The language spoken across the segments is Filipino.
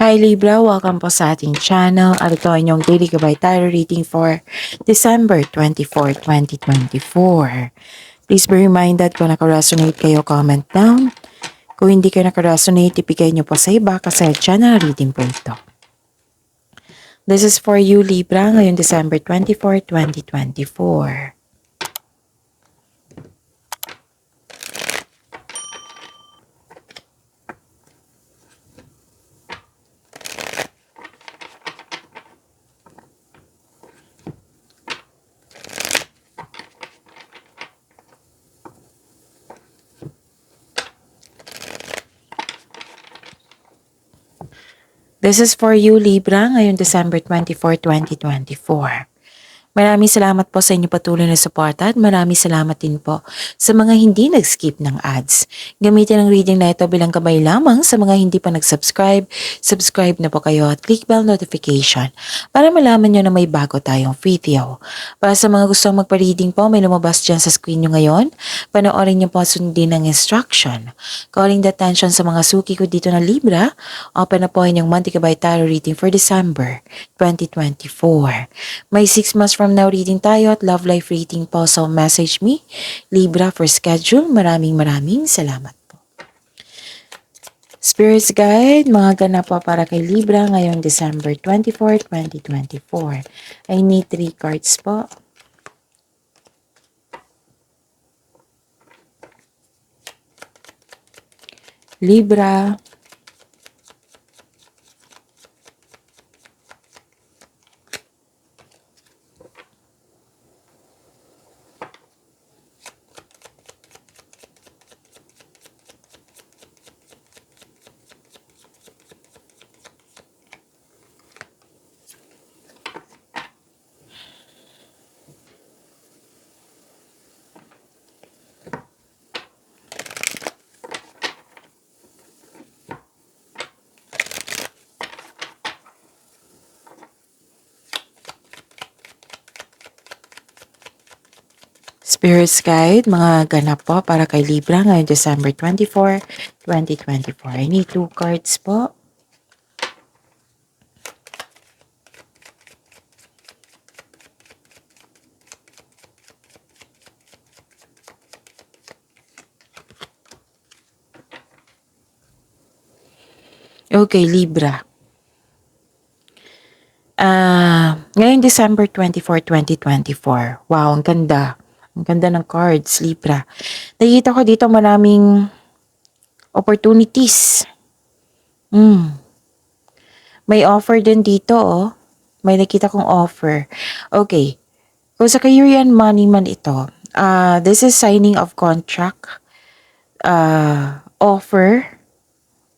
Hi Libra, welcome po sa ating channel. At ito ang inyong daily gabay tarot reading for December 24, 2024. Please be reminded kung naka-resonate kayo, comment down. Kung hindi kayo naka-resonate, ibigay nyo po sa iba kasi channel reading po ito. This is for you Libra ngayong December 24, 2024. This is for you Libra ngayong December 24, 2024. Maraming salamat po sa inyong patuloy na suporta at maraming salamat din po sa mga hindi nag-skip ng ads. Gamitin ang reading na ito bilang gabay lamang sa mga hindi pa nag-subscribe. Subscribe na po kayo at click bell notification para malaman nyo na may bago tayong video. Para sa mga gustong magpa-reading po, may lumabas dyan sa screen nyo ngayon. Panoorin nyo po sundin ang instruction. Calling the attention sa mga suki ko dito na Libra, open na po inyong monthly gabay tarot reading for December 2024. May 6 months from now reading tayo at love life reading po. So message me, Libra, for schedule. Maraming salamat po. Spirits Guide, mga ganap po para kay Libra ngayong December 24, 2024. I need 3 cards po. Libra, Spirits Guide, mga ganap po para kay Libra ngayong December 24, 2024. I need 2 cards po. Okay, Libra. Ngayong December 24, 2024. Wow, ang ganda. Ang ganda ng cards, Libra. Nakikita ko dito maraming opportunities. May offer din dito, oh. May nakita kong offer. Okay. Kung sa career and money man ito, this is signing of contract, offer.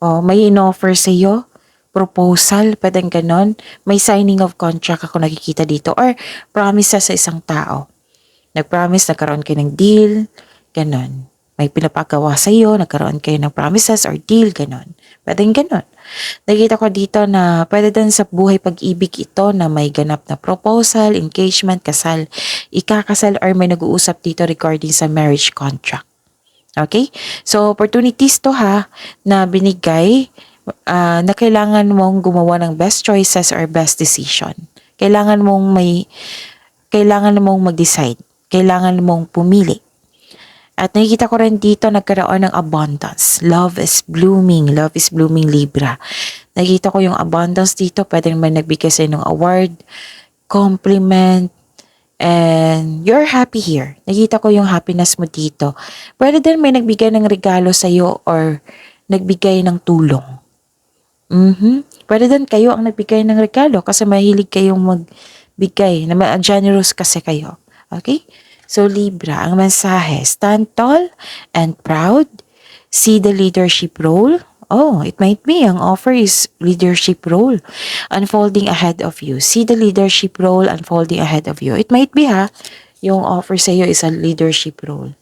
Oh, may in-offer sa iyo, proposal, pwedeng ganon. May signing of contract ako nakikita dito or promise sa isang tao. Nag-promise, nagkaroon kayo ng deal, ganon. May pinapagawa sa iyo, nagkaroon kayo ng promises or deal, ganon. Pwedeng ganon. Nakita ko dito na pwede din sa buhay pag-ibig ito na may ganap na proposal, engagement, kasal, ikakasal or may nag-uusap dito regarding sa marriage contract. Okay? So, opportunities to ha, na binigay na kailangan mong gumawa ng best choices or best decision. Kailangan mong mag-decide. Kailangan mong pumili. At nakikita ko rin dito nagkaroon ng abundance. Love is blooming. Love is blooming, Libra. Nakikita ko yung abundance dito. Pwede naman nagbigay sa'yo ng award, compliment, and you're happy here. Nakita ko yung happiness mo dito. Pwede din may nagbigay ng regalo sa'yo or nagbigay ng tulong. Pwede din kayo ang nagbigay ng regalo kasi mahilig kayong magbigay. Generous kasi kayo. Okay? So Libra, ang mensahe, stand tall and proud. See the leadership role. Oh, it might be, ang offer is leadership role unfolding ahead of you. See the leadership role unfolding ahead of you. It might be yung offer sa iyo is a leadership role.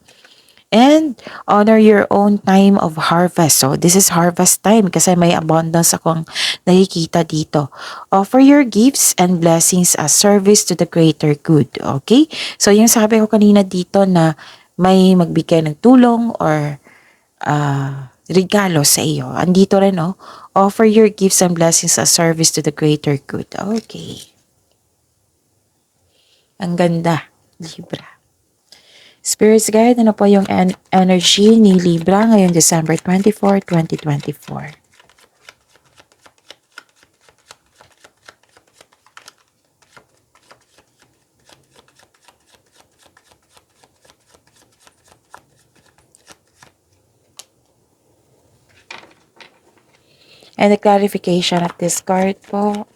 And honor your own time of harvest. So this is harvest time kasi may abundance akong nakikita dito. Offer your gifts and blessings as service to the greater good. Okay? So yung sabi ko kanina dito na may magbigay ng tulong or regalo sa iyo. Andito rin, Offer your gifts and blessings as service to the greater good. Okay. Ang ganda, Libra. Spirits Guide, ano po yung energy ni Libra ngayong December 24, 2024? And the clarification of this card po.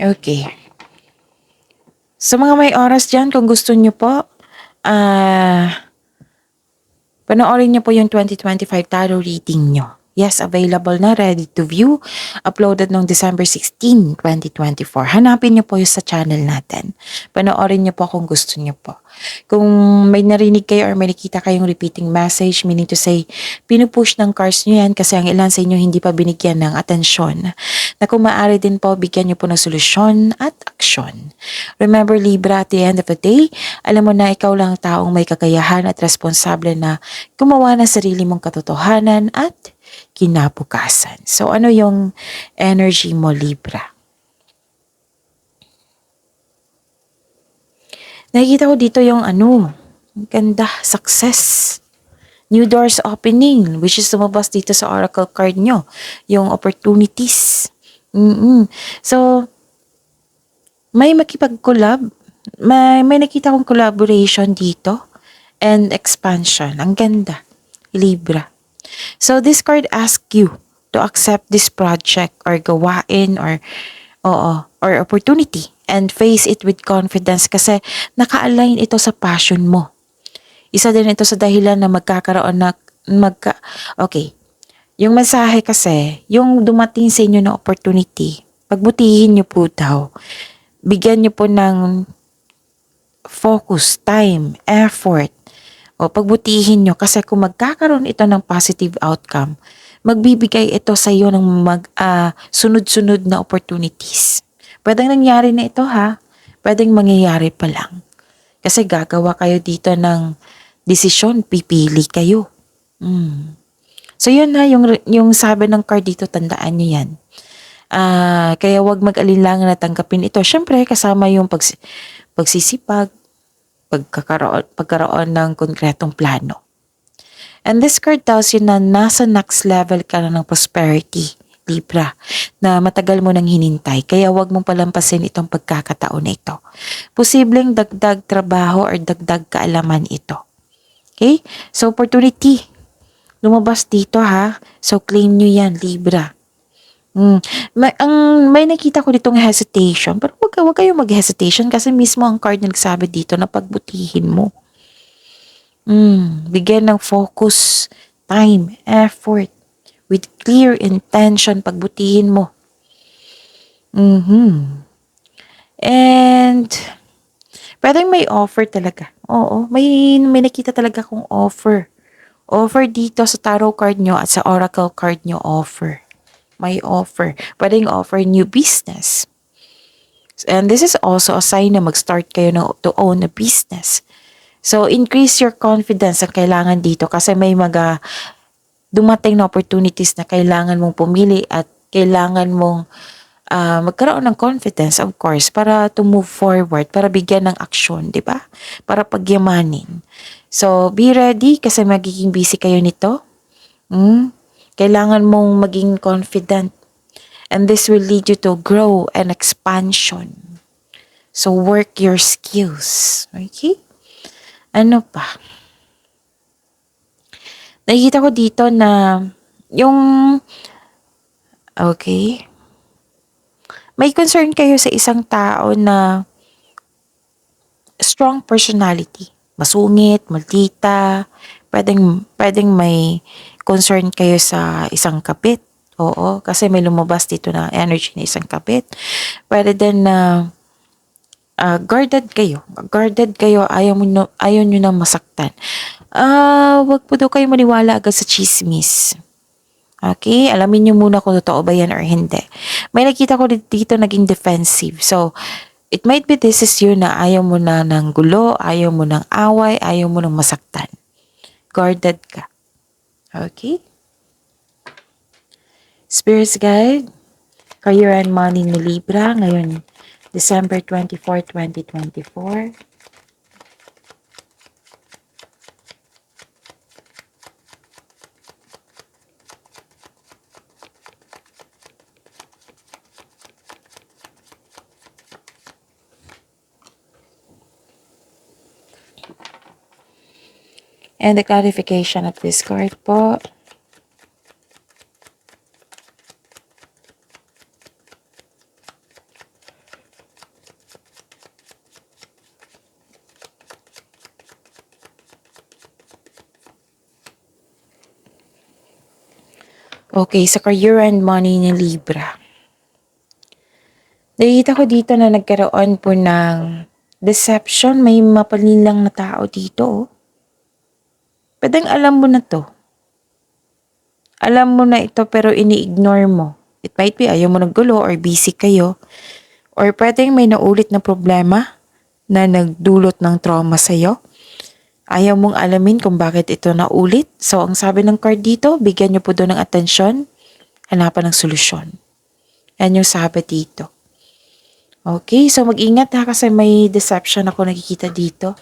Okay. Sa mga may oras dyan, kung gusto nyo po, panoorin niyo po yung 2025 tarot reading nyo. Yes, available na, ready to view. Uploaded noong December 16, 2024. Hanapin niyo po yung sa channel natin. Panoorin niyo po kung gusto niyo po. Kung may narinig kayo or may nakita kayong repeating message, meaning to say, pinupush ng cards niyo yan kasi ang ilan sa inyo hindi pa binigyan ng atensyon. Na kung maaari din po, bigyan niyo po ng solusyon at aksyon. Remember Libra, at the end of the day, alam mo na ikaw lang taong may kakayahan at responsable na gumawa ng sarili mong katotohanan at kinabukasan. So ano yung energy mo, Libra? Nakikita ko dito yung ganda, success. New doors opening, which is lumabas dito sa oracle card nyo. Yung opportunities. So, may makipag-collab. May nakita kong collaboration dito. And expansion. Ang ganda. Libra. So, this card asks you to accept this project or gawain or opportunity and face it with confidence kasi naka-align ito sa passion mo. Isa din ito sa dahilan na magkakaroon na okay. Yung mensahe kasi, yung dumating sa inyo na opportunity, pagbutihin nyo po daw. Bigyan nyo po ng focus, time, effort. O pagbutihin nyo kasi kung magkakaroon ito ng positive outcome, magbibigay ito sa iyo ng sunod-sunod na opportunities. Pwedeng nangyari na ito ha, pwedeng mangyayari pa lang. Kasi gagawa kayo dito ng desisyon, pipili kayo. So yun na, yung sabi ng card dito, tandaan nyo yan. Kaya wag mag-alinlangan na tanggapin ito. Siyempre, kasama yung pagsisipag, pagkaroon ng konkretong plano. And this card tells you na nasa next level ka na ng prosperity, Libra, na matagal mo nang hinintay. Kaya wag mong palampasin itong pagkakataon na ito. Posibleng dagdag trabaho or dagdag kaalaman ito. Okay? So, opportunity. Lumabas dito ha. So, claim nyo yan, Libra. May nakita ko ditong hesitation. Pero wag kayong mag-hesitation kasi mismo ang card nagsabi dito na pagbutihin mo. Bigyan ng focus, time, effort, with clear intention, pagbutihin mo. And, pwedeng may offer talaga. Oo, may nakita talaga kong offer. Offer dito sa tarot card nyo at sa oracle card nyo, offer. May offer. Pwedeng offer new business. And this is also a sign na mag-start kayo to own a business. So, increase your confidence ang kailangan dito kasi may dumating na opportunities na kailangan mong pumili at kailangan mong magkaroon ng confidence, of course, para to move forward, para bigyan ng aksyon, di ba? Para pagyamanin. So, be ready kasi magiging busy kayo nito. Kailangan mong maging confident and this will lead you to grow and expansion. So, work your skills. Okay? Ano pa? Nakikita ko dito na may concern kayo sa isang tao na strong personality. Masungit, maldita, pwedeng may concern kayo sa isang kabit. Oo, kasi may lumabas dito na energy na isang kabit. Pwede din na guarded kayo. Guarded kayo, ayaw nyo na masaktan. Wag po daw kayo maniwala agad sa chismis. Okay? Alamin nyo muna kung totoo ba yan or hindi. May nakita ko dito naging defensive. So, it might be this is you na ayaw mo na ng gulo, ayaw mo ng away, ayaw mo ng masaktan. Guarded ka. Okay? Spirits Guide, Career and Money ni Libra, ngayon December 24, 2024. And the clarification of this card po. Okay, sa career and money ni Libra. Nakikita ko dito na nagkaroon po ng deception. May mapanilang na tao dito. Oh. Pwedeng alam mo na to. Alam mo na ito pero ini-ignore mo. It might be ayaw mo ng gulo or busy kayo. Or pwedeng may naulit na problema na nagdulot ng trauma sa'yo. Ayaw mong alamin kung bakit ito naulit. So, ang sabi ng card dito, bigyan niyo po doon ng atensyon, hanapan ng solusyon. Yan yung sabi dito. Okay, so mag-ingat ha kasi may deception ako nakikita dito.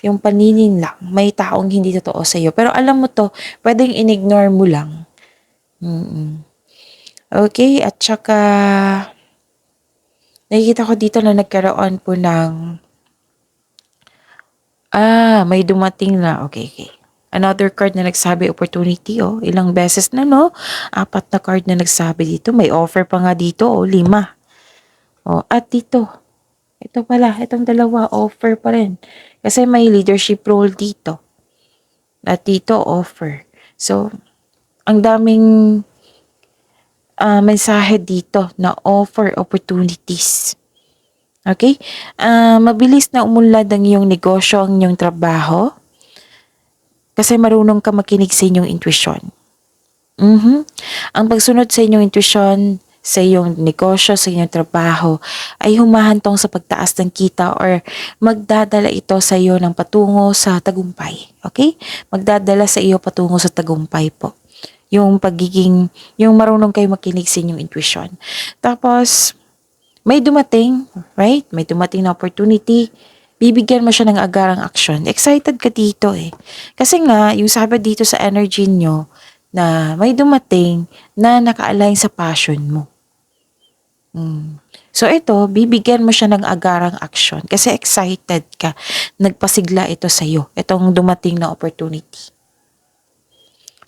Yung paninin lang, may taong hindi totoo sa'yo. Pero alam mo to, pwedeng in-ignore mo lang. Okay, at saka, nakikita ko dito na nagkaroon po ng may dumating na. Okay. Another card na nagsabi opportunity, oh. Ilang beses na, no? 4 na card na nagsabi dito. May offer pa nga dito, oh. 5. Oh, at dito. Ito pala, itong dalawa, offer pa rin. Kasi may leadership role dito. At dito, offer. So, ang daming mensahe dito na offer opportunities. Okay? Mabilis na umunlad ang iyong negosyo, ang iyong trabaho. Kasi marunong ka makinig sa inyong intuition. Ang pagsunod sa inyong intuition, sa iyong negosyo, sa inyong trabaho, ay humahantong sa pagtaas ng kita or magdadala ito sa iyo ng patungo sa tagumpay. Okay? Magdadala sa iyo patungo sa tagumpay po. Yung marunong kayo makinig sa inyong intuition. Tapos, may dumating, right? May dumating na opportunity. Bibigyan mo siya ng agarang aksyon. Excited ka dito eh. Kasi nga, yung sabi dito sa energy nyo na may dumating na naka-align sa passion mo. So ito, bibigyan mo siya ng agarang aksyon kasi excited ka. Nagpasigla ito sa iyo. Itong dumating na opportunity.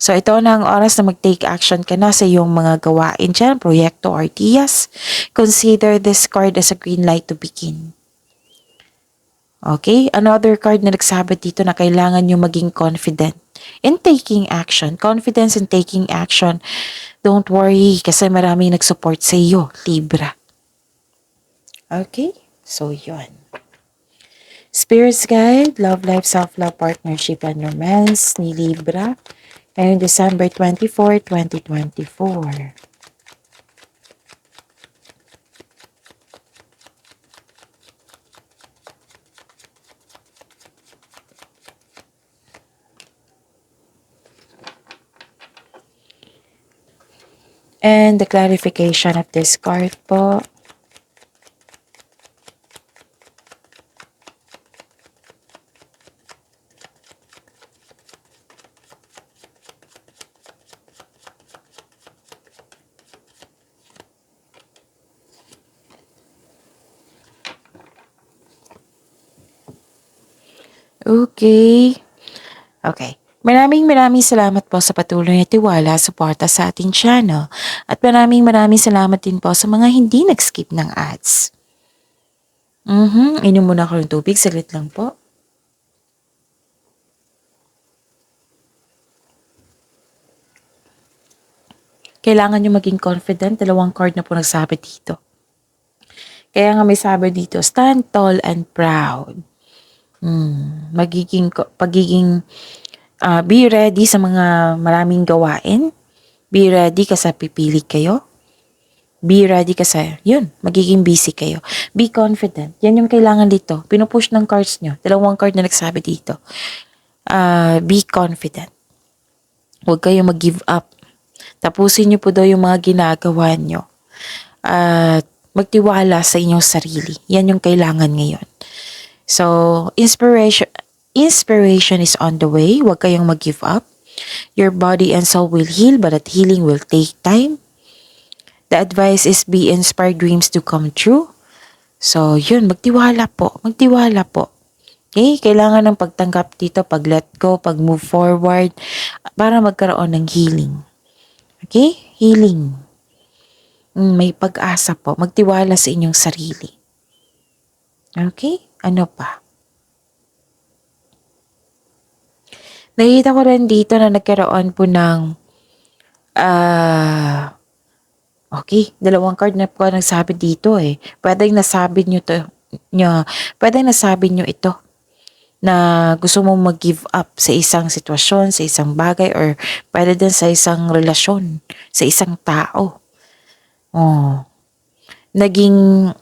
So ito na ang oras na mag-take action ka na sa iyong mga gawain dyan, proyekto or ideas. Consider this card as a green light to begin. Okay? Another card na nagsabi dito na kailangan nyo maging confident in taking action. Confidence in taking action. Don't worry kasi maraming nag-support sa iyo, Libra. Okay? So yun. Spirits Guide, Love Life, Self-Love, Partnership, and Romance ni Libra. Ngayong December 24, 2024. And the clarification of this card po. Okay. Maraming salamat po sa patuloy na tiwala, suporta sa ating channel. At maraming salamat din po sa mga hindi nag-skip ng ads. Inom muna ako ng tubig, saglit lang po. Kailangan nyo maging confident. 2 card na po nagsabi dito. Kaya nga may sabi dito, stand tall and proud. Be ready sa mga maraming gawain. Be ready kasi pipili kayo. Be ready kasi, yun, magiging busy kayo. Be confident. Yan yung kailangan dito. Pinupush ng cards nyo. Dalawang card na nagsabi dito. Be confident. Huwag kayong mag-give up. Tapusin nyo po daw yung mga ginagawa nyo. At magtiwala sa inyong sarili. Yan yung kailangan ngayon. So, inspiration is on the way. Huwag kayong mag-give up. Your body and soul will heal, but that healing will take time. The advice is be inspired dreams to come true. So, yun, magtiwala po. Magtiwala po. Okay? Kailangan ng pagtanggap dito, pag-let go, pag-move forward, para magkaroon ng healing. Okay? Healing. May pag-asa po. Magtiwala sa inyong sarili. Okay? Ano pa? Nakita ko rin dito na nagkaroon po ng okay, dalawang card na po nagsabi dito eh. Pwedeng nasabi nyo ito na gusto mong mag-give up sa isang sitwasyon, sa isang bagay, or pwede din sa isang relasyon, sa isang tao. Naging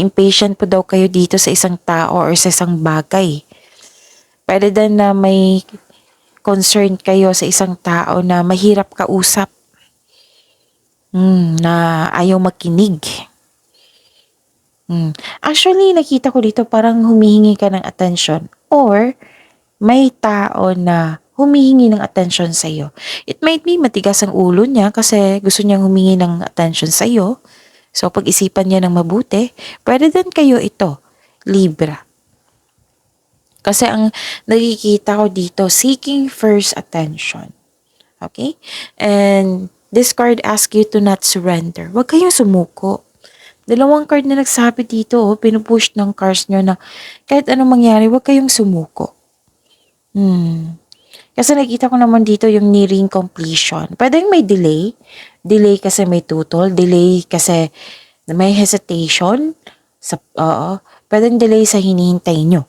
impatient po daw kayo dito sa isang tao or sa isang bagay. Pwede din na may concern kayo sa isang tao na mahirap kausap. Na ayaw makinig. Actually, nakita ko dito parang humihingi ka ng attention or may tao na humihingi ng attention sa iyo. It might be matigas ang ulo niya kasi gusto niyang humingi ng attention sa iyo. So, pag-isipan niya ng mabuti, pwede din kayo ito, Libra. Kasi ang nakikita ko dito, seeking first attention. Okay? And this card asks you to not surrender. Huwag kayong sumuko. Dalawang card na nagsabi dito, pinupush ng cards nyo na kahit anong mangyari, huwag kayong sumuko. Kasi nakita ko naman dito yung nearing completion. Pwedeng may delay. Delay kasi may tutol. Delay kasi may hesitation. Pwedeng delay sa hinihintay nyo.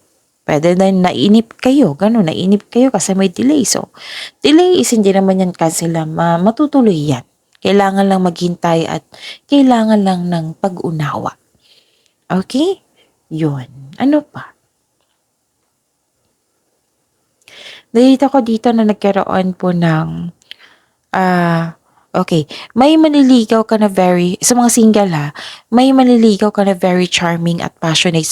Pwede na nainip kayo, nainip kayo kasi may delay. So, delay is hindi naman yan cancel matutuloy yan. Kailangan lang maghintay at kailangan lang ng pag-unawa. Okay? Yun. Ano pa? Nakita ko dito na nagkaroon po ng, okay, may manliligaw ka na sa mga single may manliligaw ka na very charming at passionate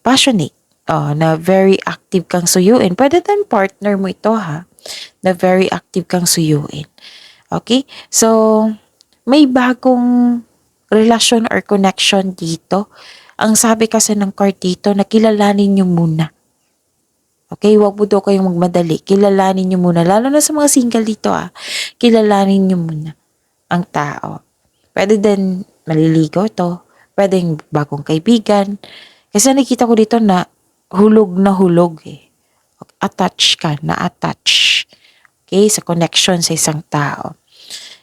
passionate, na very active kang suyuin. Pwede din partner mo ito na very active kang suyuin. Okay? So, may bagong relasyon or connection dito. Ang sabi kasi ng card dito, na kilalanin nyo muna. Okay? Huwag mo daw kayong magmadali. Kilalanin nyo muna. Lalo na sa mga single dito kilalanin nyo muna ang tao. Pwede din maliligaw to. Pwedeng bagong kaibigan. Kasi nakita ko dito na hulog attach ka, na-attach. Okay? Sa connection sa isang tao.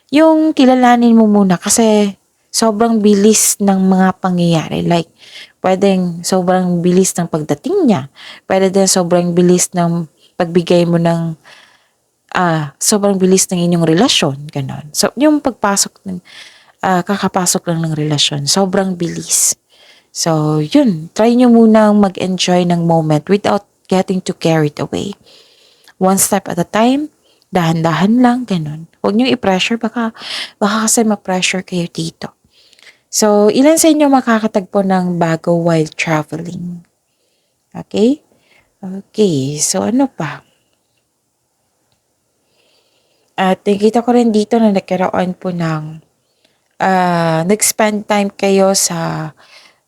Yung kilalanin mo muna kasi sobrang bilis ng mga pangyayari. Like, pwedeng sobrang bilis ng pagdating niya. Pwede din sobrang bilis ng pagbigay mo ng sobrang bilis ng inyong relasyon. Ganon. So, yung kakapasok lang ng relasyon. Sobrang bilis. So, yun. Try nyo munang mag-enjoy ng moment without getting too carried away. One step at a time. Dahan-dahan lang. Ganon. Huwag nyo i-pressure. Baka kasi ma-pressure kayo dito. So, ilan sa inyo makakatagpo ng bago while traveling? Okay? Okay. So, ano pa? At nakita ko rin dito na nagkaroon po ng nag-spend time kayo sa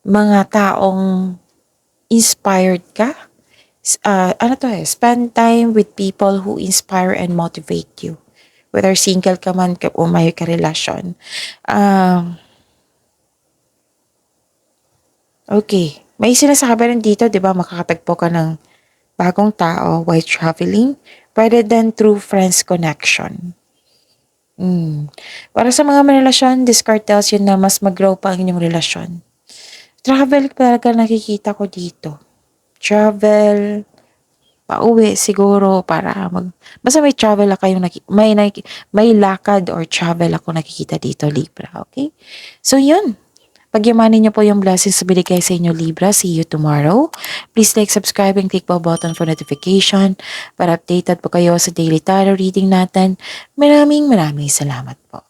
mga taong inspired ka. Spend time with people who inspire and motivate you. Whether single ka man o may karelasyon. Okay. May sinasabi rin dito, di ba, makakatagpo ka ng bagong tao while traveling. Pwede din through friends connection. Para sa mga may relasyon, this card tells you na mas mag-grow pa ang inyong relasyon. Travel talaga nakikita ko dito. Travel. pauwi siguro para basta may travel na kayong may lakad or travel ako nakikita dito, Libra, okay? So yun, pagyamanin niyo po yung blessings na binigay sa inyo, Libra. See you tomorrow. Please like, subscribe, and click bell button for notification para updated po kayo sa daily tarot reading natin. Maraming salamat po.